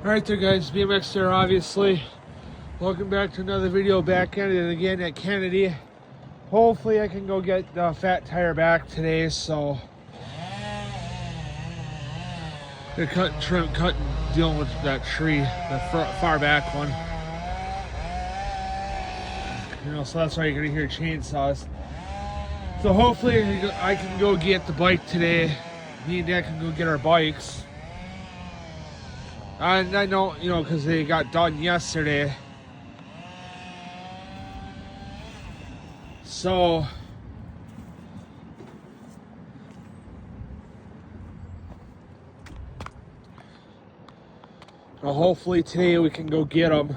Alright there guys, BMX there obviously. Welcome back to another video back at it again at Kennedy. Hopefully I can go get the fat tire back today, so they're cutting, dealing with that tree, the far back one. You know, so that's why you're gonna hear chainsaws. So hopefully I can go get the bike today. Me and Dad can go get our bikes. And I know, you know, because they got done yesterday. So well, hopefully today we can go get them.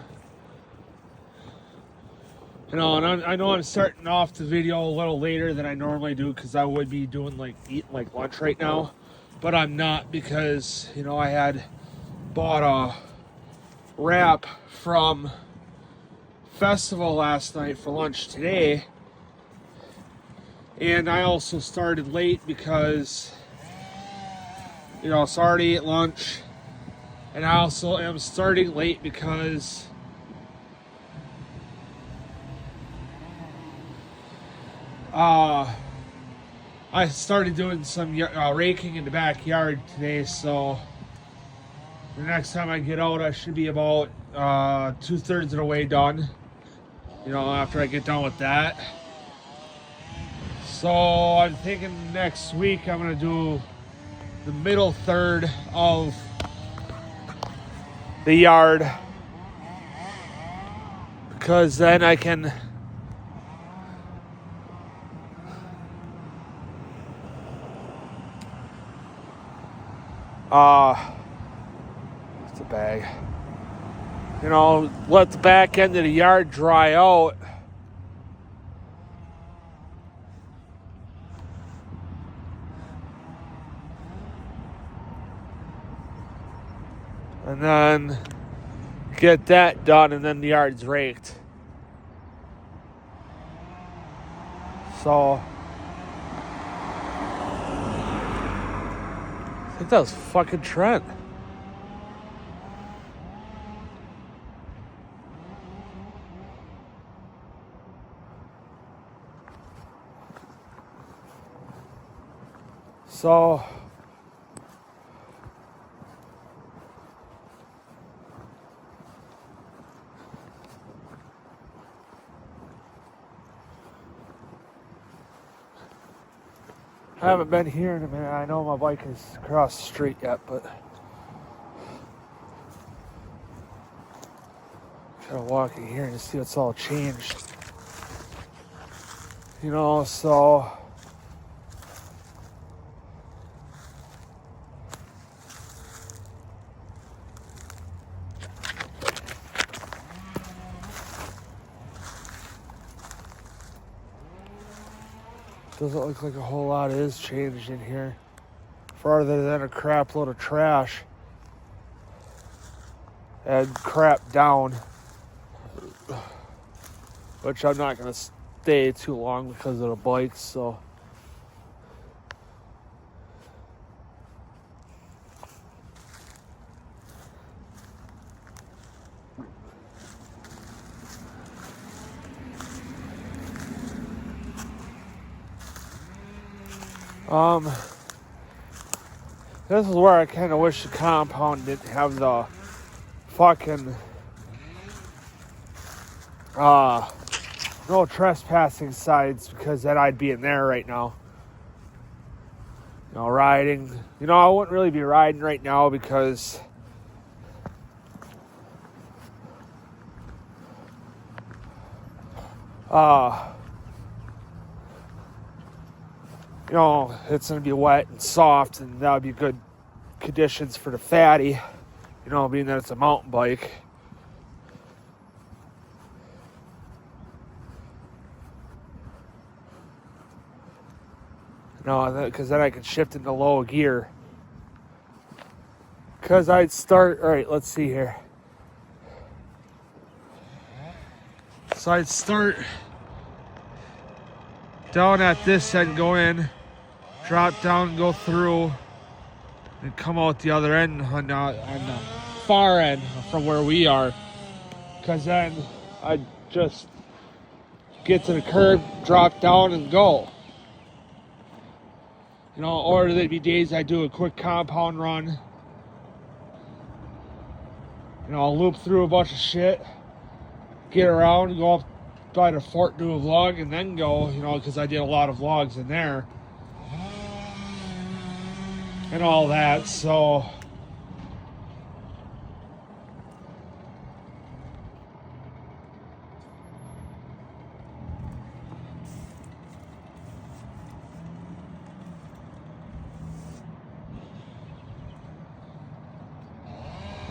You know, and I know I'm starting off the video a little later than I normally do because I would be doing eating lunch right now, but I'm not because, you know, I had bought a wrap from Festival last night for lunch today, and I also started late because, you know, so I already ate lunch, and I also am starting late because I started doing some raking in the backyard today, so the next time I get out I should be about 2/3 of the way done, you know, after I get done with that. So I'm thinking next week I'm gonna do the middle third of the yard, because then I can it's a bag, you know, let the back end of the yard dry out, and then get that done, and then the yard's raked. So I think that was fucking Trent. So I haven't been here in a minute. I know my bike is across the street yet, but gotta walk in here and see what's all changed. You know, so doesn't look like a whole lot is changed in here, farther than a crap load of trash and crap down, which I'm not gonna stay too long because of the bikes. So this is where I kind of wish the compound didn't have the fucking no trespassing signs, because then I'd be in there right now, you know, riding. You know, I wouldn't really be riding right now because you know, it's going to be wet and soft, and that would be good conditions for the fatty, you know, being that it's a mountain bike. No, because then I can shift into low gear. Because I'd start, all right, let's see here. So I'd start down at this end, go in, drop down, go through, and come out the other end on the far end from where we are, because then I just get to the curb, drop down, and go. You know, or there'd be days I do a quick compound run. You know, I'll loop through a bunch of shit, get around, go up by the fort, do a vlog, and then go, you know, because I did a lot of vlogs in there. And all that, so...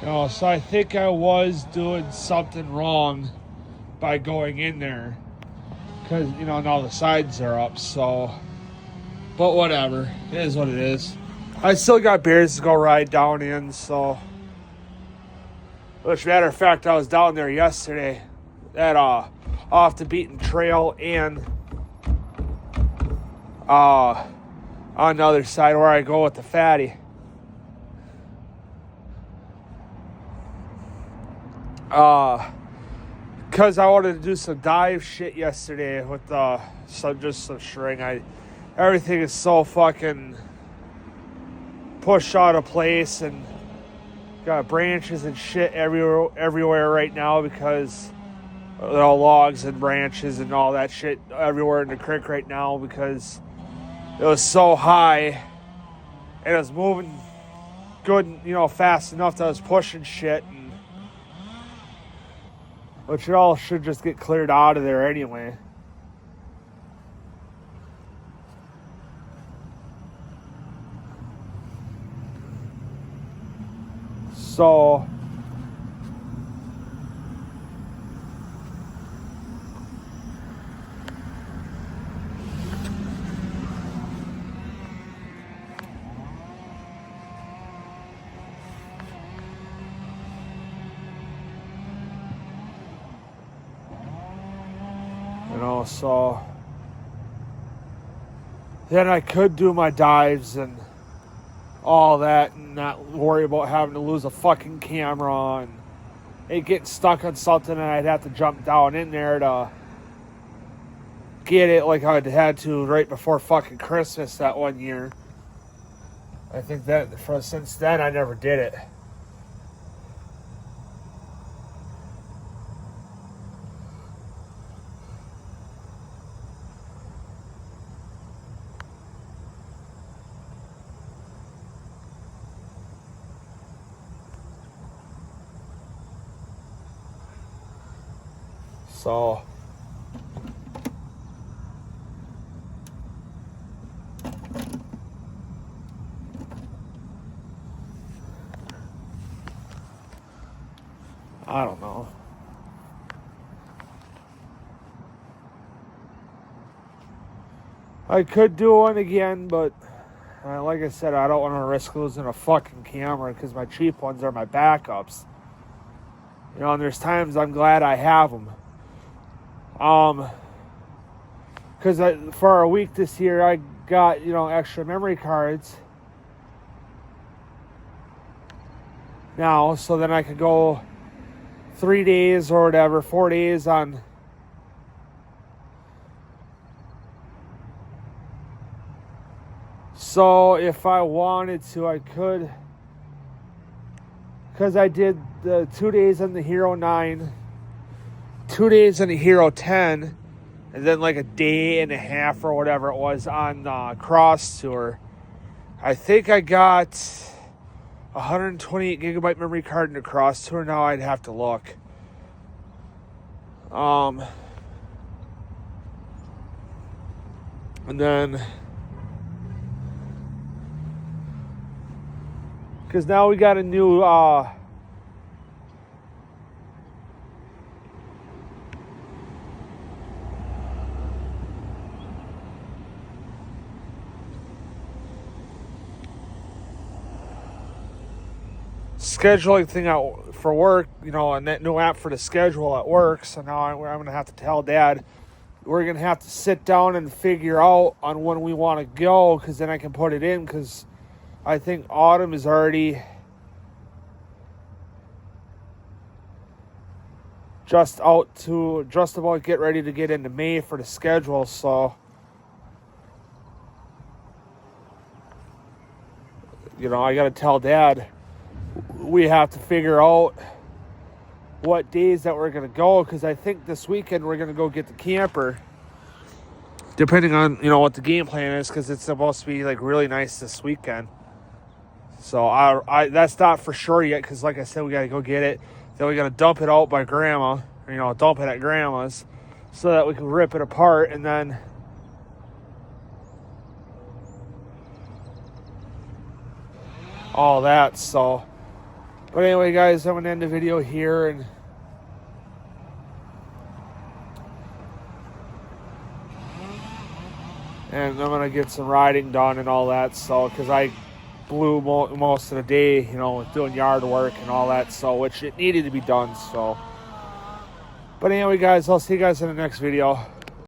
You know, so I think I was doing something wrong by going in there. Because, you know, now the sides are up, so... But whatever. It is what it is. I still got beers to go ride down in, so... Which, matter of fact, I was down there yesterday at Off the Beaten Trail and on the other side where I go with the fatty. Because I wanted to do some dive shit yesterday with some string. Everything is so fucking pushed out of place and got branches and shit everywhere right now because logs and branches and all that shit everywhere in the creek right now because it was so high and it was moving good, you know, fast enough that I was pushing shit, and which it all should just get cleared out of there anyway. So so then I could do my dives and all that and not worry about having to lose a fucking camera and it getting stuck on something and I'd have to jump down in there to get it like I'd had to right before fucking Christmas that one year. I think that since then I never did it. So I don't know. I could do one again, but like I said, I don't want to risk losing a fucking camera because my cheap ones are my backups. You know, and there's times I'm glad I have them. Because for a week this year, I got, you know, extra memory cards now, so then I could go 3 days or whatever, 4 days on so if I wanted to, I could, because I did the 2 days on the Hero 9, 2 days on the Hero 10, and then like a day and a half or whatever it was on Cross Tour. I think I got 128 gigabyte memory card in the Cross Tour. Now I'd have to look. And then, because now we got a new scheduling thing out for work, you know, and that new app for the schedule at work. So now I'm going to have to tell Dad we're going to have to sit down and figure out on when we want to go, because then I can put it in, because I think autumn is already just about get ready to get into May for the schedule. So, you know, I got to tell Dad we have to figure out what days that we're going to go, because I think this weekend we're going to go get the camper, depending on, you know, what the game plan is, because it's supposed to be like really nice this weekend. So I that's not for sure yet, because like I said, we got to go get it. Then we got to dump it out by Grandma, you know, dump it at Grandma's, so that we can rip it apart, and then all that. So, but anyway, guys, I'm gonna end the video here, and I'm gonna get some riding done and all that. So, because I blew most of the day, you know, with doing yard work and all that, so which it needed to be done. So, but anyway, guys, I'll see you guys in the next video.